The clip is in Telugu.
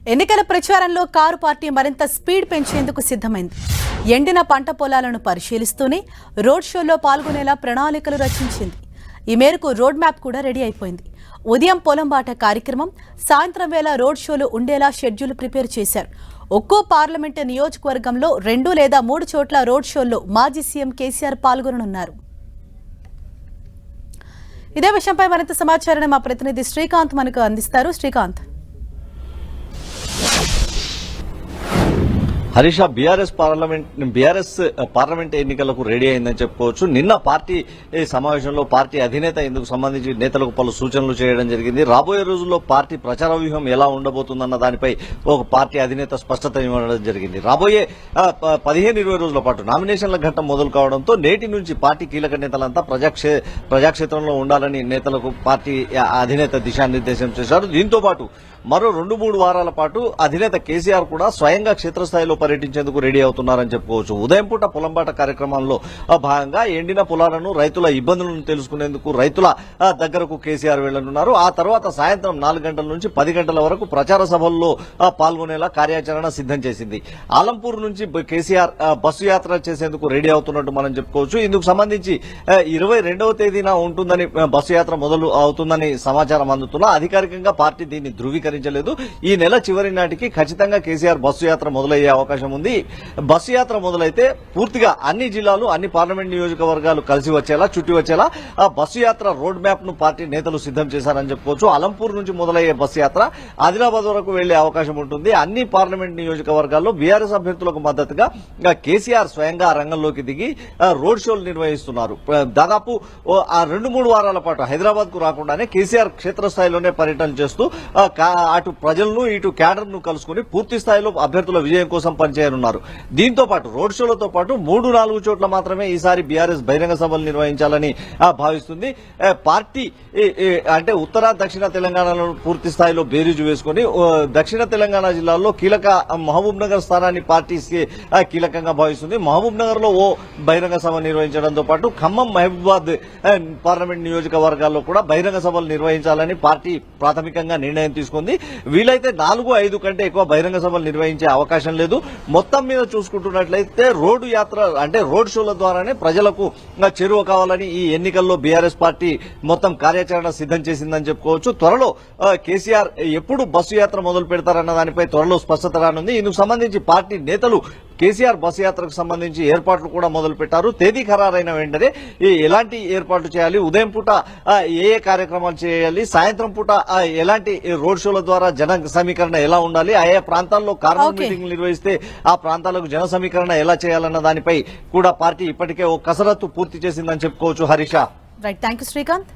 ఎన్నికల ప్రచారంలో కారు పార్టీ మరింత స్పీడ్ పెంచేందుకు సిద్ధమైంది. ఎండిన పంట పొలాలను పరిశీలిస్తూనే రోడ్ షోలో పాల్గొనేలా ప్రణాళికలు రచించింది. ఈ మేరకు రోడ్ మ్యాప్ కూడా రెడీ అయిపోయింది. ఉదయం పొలం బాట కార్యక్రమం, సాయంత్రం వేళ రోడ్ షోలు ఉండేలా షెడ్యూల్ ప్రిపేర్ చేశారు. ఒక్కో పార్లమెంటు నియోజకవర్గంలో 2 లేదా 3 చోట్ల రోడ్ షోల్లో మాజీ సీఎం కేసీఆర్ పాల్గొననున్నారు. ఇదే విషయంపై మరింత సమాచారాన్ని మా ప్రతినిధి శ్రీకాంత్ మనకు అందిస్తారు. శ్రీకాంత్, హరీష, బీఆర్ఎస్ పార్లమెంట్ ఎన్నికలకు రెడీ అయిందని చెప్పుకోవచ్చు. నిన్న పార్టీ సమావేశంలో పార్టీ అధినేత ఇందుకు సంబంధించి నేతలకు పలు సూచనలు చేయడం జరిగింది. రాబోయే రోజుల్లో పార్టీ ప్రచార వ్యూహం ఎలా ఉండబోతుందన్న దానిపై ఒక పార్టీ అధినేత స్పష్టత ఇవ్వడం జరిగింది. రాబోయే 15-20 రోజుల పాటు నామినేషన్ల ఘట్టం మొదలు కావడంతో నేటి నుంచి పార్టీ కీలక నేతలంతా ప్రజాక్షేత్రంలో ఉండాలని నేతలకు పార్టీ అధినేత దిశానిర్దేశం చేశారు. దీంతో పాటు మరో 2-3 వారాల పాటు అధినేత కేసీఆర్ కూడా స్వయంగా క్షేత్రస్థాయిలో పర్యటించేందుకు రెడీ అవుతున్నారని చెప్పుకోవచ్చు. ఉదయం పూట పొలంబాట కార్యక్రమంలో భాగంగా ఎండిన పొలాలను, రైతుల ఇబ్బందులను తెలుసుకునేందుకు రైతుల దగ్గరకు కేసీఆర్ వెళ్లనున్నారు. ఆ తర్వాత సాయంత్రం 4 గంటల నుంచి 10 గంటల వరకు ప్రచార సభల్లో పాల్గొనేలా కార్యాచరణ సిద్ధం చేసింది. ఆలంపూర్ నుంచి కేసీఆర్ బస్సు యాత్ర చేసేందుకు రెడీ అవుతున్నట్టు మనం చెప్పుకోవచ్చు. ఇందుకు సంబంధించి 22వ తేదీన ఉంటుందని బస్సు యాత్ర మొదలు అవుతుందని సమాచారం అందుతున్నా అధికారికంగా పార్టీ దీన్ని ధృవీకరించలేదు. ఈ నెల చివరి నాటికి ఖచ్చితంగా కేసీఆర్ బస్సు యాత్ర మొదలయ్యే అవకాశం ఉంది. బస్సు యాత్ర మొదలైతే పూర్తిగా అన్ని జిల్లాలు, అన్ని పార్లమెంట్ నియోజకవర్గాలు కలిసి వచ్చేలా, చుట్టి వచ్చేలా ఆ బస్సు యాత్ర రోడ్ మ్యాప్ ను పార్టీ నేతలు సిద్ధం చేశారని చెప్పుకోవచ్చు. అలంపూర్ నుంచి మొదలయ్యే బస్సు యాత్ర ఆదిలాబాద్ వరకు వెళ్లే అవకాశం ఉంటుంది. అన్ని పార్లమెంట్ నియోజకవర్గాల్లో బీఆర్ఎస్ అభ్యర్థులకు మద్దతుగా కేసీఆర్ స్వయంగా రంగంలోకి దిగి రోడ్ షోలు నిర్వహిస్తున్నారు. దాదాపు 2-3 వారాల పాటు హైదరాబాద్ కు రాకుండానే కేసీఆర్ క్షేత్రస్థాయిలోనే పర్యటన చేస్తూ అటు ప్రజలను, ఇటు క్యాడర్ ను కలుసుకుని పూర్తి స్థాయిలో అభ్యర్థుల విజయం కోసం పనిచేయనున్నారు. దీంతో పాటు రోడ్ షోలతో పాటు 3-4 చోట్ల మాత్రమే ఈసారి బీఆర్ఎస్ బహిరంగ సభలు నిర్వహించాలని భావిస్తుంది. పార్టీ అంటే ఉత్తర, దక్షిణ తెలంగాణలో పూర్తి స్థాయిలో బేరీజు వేసుకుని దక్షిణ తెలంగాణ జిల్లాల్లో కీలక మహబూబ్ నగర్ స్థానాన్ని పార్టీ కీలకంగా భావిస్తుంది. మహబూబ్ నగర్ లో ఓ బహిరంగ సభ నిర్వహించడంతో పాటు ఖమ్మం, మహబూబాద్ పార్లమెంట్ నియోజకవర్గాల్లో కూడా బహిరంగ సభలు నిర్వహించాలని పార్టీ ప్రాథమికంగా నిర్ణయం తీసుకుంది. వీలైతే 4-5 కంటే ఎక్కువ బహిరంగ సభలు నిర్వహించే అవకాశం లేదు. మొత్తం మీద చూసుకుంటున్నట్లయితే రోడ్డు యాత్ర అంటే రోడ్ షోల ద్వారానే ప్రజలకు చేరువ కావాలని ఈ ఎన్నికల్లో బీఆర్ఎస్ పార్టీ మొత్తం కార్యాచరణ సిద్ధం చేసిందని చెప్పుకోవచ్చు. త్వరలో కేసీఆర్ ఎప్పుడు బస్సు యాత్ర మొదలు పెడతారన్న దానిపై త్వరలో స్పష్టత రానుంది. ఇందుకు సంబంధించి పార్టీ నేతలు కేసీఆర్ బస్సు యాత్రకు సంబంధించి ఏర్పాట్లు కూడా మొదలు పెట్టారు. తేదీ ఖరారైన వెంటనే ఎలాంటి ఏర్పాట్లు చేయాలి, ఉదయం పూట ఏ కార్యక్రమాలు చేయాలి, సాయంత్రం పూట ఎలాంటి రోడ్ షోల ద్వారా జన సమీకరణ ఎలా ఉండాలి, ఆయా ప్రాంతాల్లో కార్నర్ మీటింగ్లు నిర్వహిస్తే ఆ ప్రాంతాలకు జన సమీకరణ ఎలా చేయాలన్న దానిపై కూడా పార్టీ ఇప్పటికే ఓ కసరత్తు పూర్తి చేసిందని చెప్పుకోవచ్చు. Harisha, right, thank you Srikanth.